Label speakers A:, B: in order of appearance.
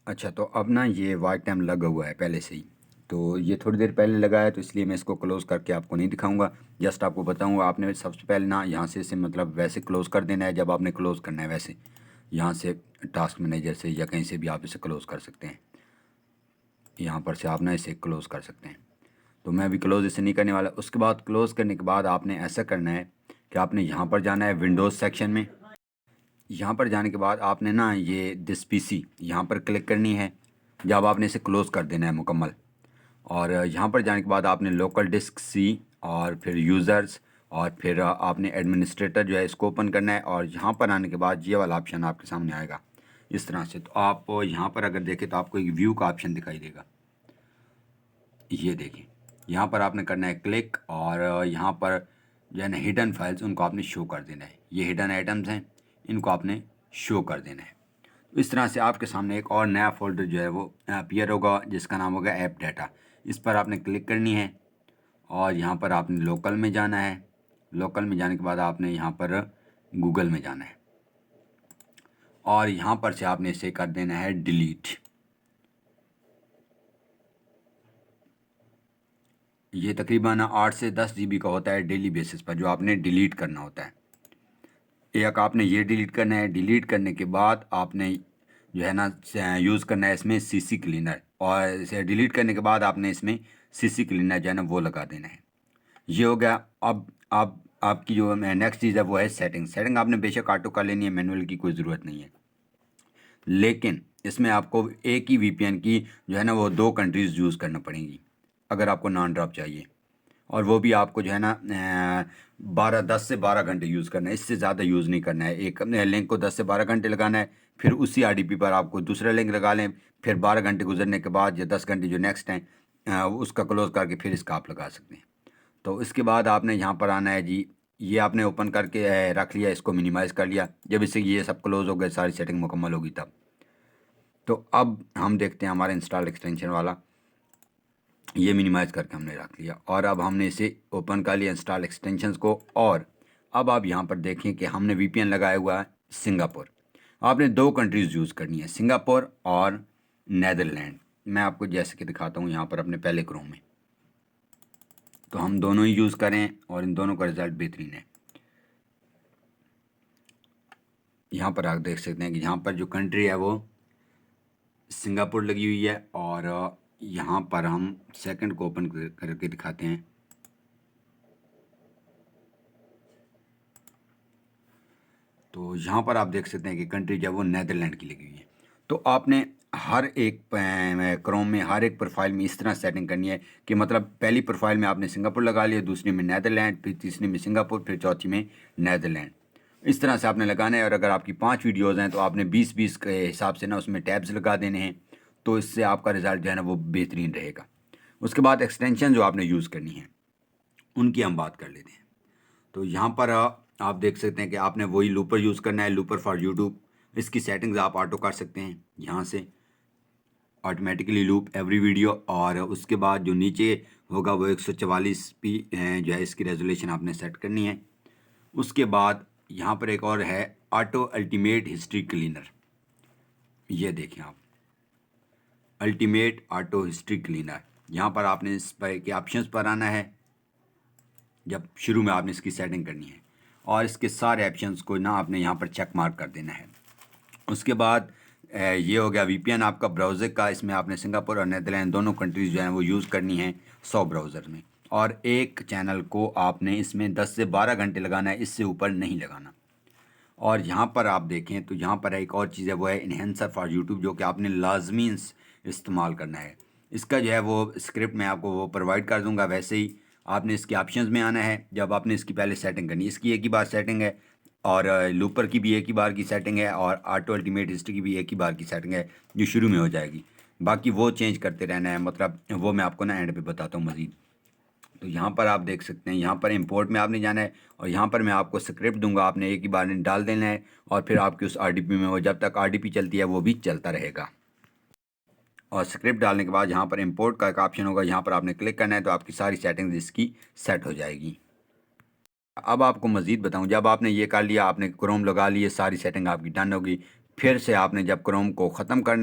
A: अच्छा, तो अब ना ये वाच टाइम लगा हुआ है पहले से ही, तो ये थोड़ी देर पहले लगा है, तो इसलिए मैं इसको क्लोज़ करके आपको नहीं दिखाऊंगा। जस्ट आपको बताऊंगा, आपने सबसे पहले ना यहाँ से इसे मतलब वैसे क्लोज़ कर देना है जब आपने क्लोज़ करना है, वैसे यहाँ से टास्क मैनेजर से या कहीं से भी आप इसे क्लोज़ कर सकते हैं। यहाँ पर से आप ना इसे क्लोज़ कर सकते हैं। तो मैं अभी क्लोज़ इसे नहीं करने वाला। उसके बाद क्लोज़ करने के बाद आपने ऐसा करना है कि आपने यहाँ पर जाना है विंडोज़ सेक्शन में। यहाँ पर जाने के बाद आपने ना ये दिस पीसी यहाँ पर क्लिक करनी है, जब आपने इसे क्लोज़ कर देना है मुकम्मल। और यहाँ पर जाने के बाद आपने लोकल डिस्क सी और फिर यूज़र्स और फिर आपने एडमिनिस्ट्रेटर जो है इसको ओपन करना है। और यहाँ पर आने के बाद ये वाला ऑप्शन आपके सामने आएगा इस तरह से। तो आप यहाँ पर अगर देखें तो आपको एक व्यू का ऑप्शन दिखाई देगा, ये देखें। यहाँ पर आपने करना है क्लिक और यहाँ पर जो है ना हिडन फाइल्स उनको आपने शो कर देना है। ये हिडन आइटम्स हैं, इनको आपने शो कर देना है। तो इस तरह से आपके सामने एक और नया फोल्डर जो है वो अपीयर होगा, जिसका नाम होगा ऐप डाटा। इस पर आपने क्लिक करनी है और यहाँ पर आपने लोकल में जाना है। लोकल में जाने के बाद आपने यहाँ पर गूगल में जाना है और यहाँ पर से आपने इसे कर देना है डिलीट। ये तकरीबन 8 से 10 जीबी का होता है डेली बेसिस पर, जो आपने डिलीट करना होता है। एक आपने ये डिलीट करना है। डिलीट करने के बाद आपने जो है ना यूज़ करना है इसमें सीसी क्लीनर, और इसे डिलीट करने के बाद आपने इसमें सीसी क्लीनर जो है ना वो लगा देना है। ये हो गया। अब आप आपकी जो नेक्स्ट चीज़ है वो है सेटिंग। सेटिंग आपने बेशक ऑटो कर लेनी है, मैनुअल की कोई ज़रूरत नहीं है। लेकिन इसमें आपको एक ही वीपीएन की जो है ना वो 2 कंट्रीज़ यूज़ करना पड़ेंगी अगर आपको नॉन ड्रॉप चाहिए। और वो भी आपको जो है ना 10 से 12 घंटे यूज़ करना है, इससे ज़्यादा यूज़ नहीं करना है। एक लिंक को 10 से 12 घंटे लगाना है, फिर उसी आरडीपी पर आपको दूसरा लिंक लगा लें, फिर 12 घंटे गुजरने के बाद या 10 घंटे जो नेक्स्ट हैं उसका क्लोज़ करके फिर इसका आप लगा सकते हैं। तो इसके बाद आपने यहाँ पर आना है जी। ये आपने ओपन करके रख लिया, इसको मिनिमाइज़ कर लिया। जब इससे ये सब क्लोज़ हो गए, सारी सेटिंग मुकम्मल होगी तब। तो अब हम देखते हैं हमारा इंस्टॉल एक्सटेंशन वाला। ये मिनिमाइज़ करके हमने रख लिया और अब हमने इसे ओपन कर लिया इंस्टॉल एक्सटेंशंस को। और अब आप यहाँ पर देखें कि हमने वीपीएन लगाया हुआ है सिंगापुर। आपने 2 कंट्रीज़ यूज़ करनी है, सिंगापुर और नेदरलैंड। मैं आपको जैसे कि दिखाता हूँ यहाँ पर अपने पहले क्रोम में, तो हम दोनों ही यूज़ करें और इन दोनों का रिज़ल्ट बेहतरीन है। यहाँ पर आप देख सकते हैं कि यहाँ पर जो कंट्री है वो सिंगापुर लगी हुई है। और यहाँ पर हम सेकंड को ओपन करके दिखाते हैं। तो यहाँ पर आप देख सकते हैं कि कंट्री जो है वो नेदरलैंड की लगी हुई है। तो आपने हर एक क्रोम में हर एक प्रोफाइल में इस तरह सेटिंग करनी है कि मतलब पहली प्रोफाइल में आपने सिंगापुर लगा लिया, दूसरी में नेदरलैंड, फिर तीसरी में सिंगापुर, फिर चौथी में नेदरलैंड। इस तरह से आपने लगाना है। और अगर आपकी 5 वीडियोज़ हैं तो आपने 20-20 के हिसाब से ना उसमें टैब्स लगा देने हैं, तो इससे आपका रिज़ल्ट जो है ना वो बेहतरीन रहेगा। उसके बाद एक्सटेंशन जो आपने यूज़ करनी है उनकी हम बात कर लेते हैं। तो यहाँ पर आप देख सकते हैं कि आपने वही लूपर यूज़ करना है, लूपर फॉर यूट्यूब। इसकी सेटिंग्स आप ऑटो कर सकते हैं यहाँ से, ऑटोमेटिकली लूप एवरी वीडियो। और उसके बाद जो नीचे होगा वो 144p जो है इसकी रेजोल्यूशन आपने सेट करनी है। उसके बाद यहाँ पर एक और है ऑटो अल्टीमेट हिस्ट्री क्लीनर। ये देखें आप, अल्टीमेट ऑटो हिस्ट्री क्लीनर। यहाँ पर आपने इस पर के ऑप्शंस पर आना है। जब शुरू में आपने इसकी सेटिंग करनी है और इसके सारे ऑप्शंस को ना आपने यहाँ पर चेक मार्क कर देना है। उसके बाद ये हो गया वीपीएन आपका ब्राउज़र का। इसमें आपने सिंगापुर और नेदरलैंड दोनों कंट्रीज़ जो हैं वो यूज़ करनी है 100 ब्राउज़र में। और एक चैनल को आपने इसमें 10 से 12 घंटे लगाना है, इससे ऊपर नहीं लगाना। और यहाँ पर आप देखें तो यहाँ पर एक और चीज़ है, वो है इन्हेंसर फॉर यूट्यूब, जो कि आपने लाजमी इस्तेमाल करना है। इसका जो है वो स्क्रिप्ट मैं आपको वो प्रोवाइड कर दूंगा। वैसे ही आपने इसके ऑप्शंस में आना है, जब आपने इसकी पहले सेटिंग करनी है। इसकी एक ही बार सेटिंग है और लूपर की भी एक ही बार की सेटिंग है और ऑटो अल्टीमेट हिस्ट्री की भी एक ही बार की सेटिंग है जो शुरू में हो जाएगी। बाकी वो चेंज करते रहना है, मतलब वो मैं आपको ना एंड पे बताता हूँ मज़ीद। तो यहाँ पर आप देख सकते हैं, यहाँ पर इंपोर्ट में आपने जाना है और यहाँ पर मैं आपको स्क्रिप्ट दूंगा, आपने एक ही बार में डाल देना है और फिर आपकी उस आरडीपी में वो जब तक आरडीपी चलती है वो भी चलता रहेगा। और स्क्रिप्ट डालने के बाद यहाँ पर इंपोर्ट का एक ऑप्शन होगा, यहाँ पर आपने क्लिक करना है तो आपकी सारी सेटिंग्स इसकी सेट हो जाएगी। अब आपको मज़ीद बताऊँ, जब आपने ये कर लिया, आपने क्रोम लगा लिए, सारी सेटिंग आपकी डन होगी। फिर से आपने जब क्रोम को ख़त्म करना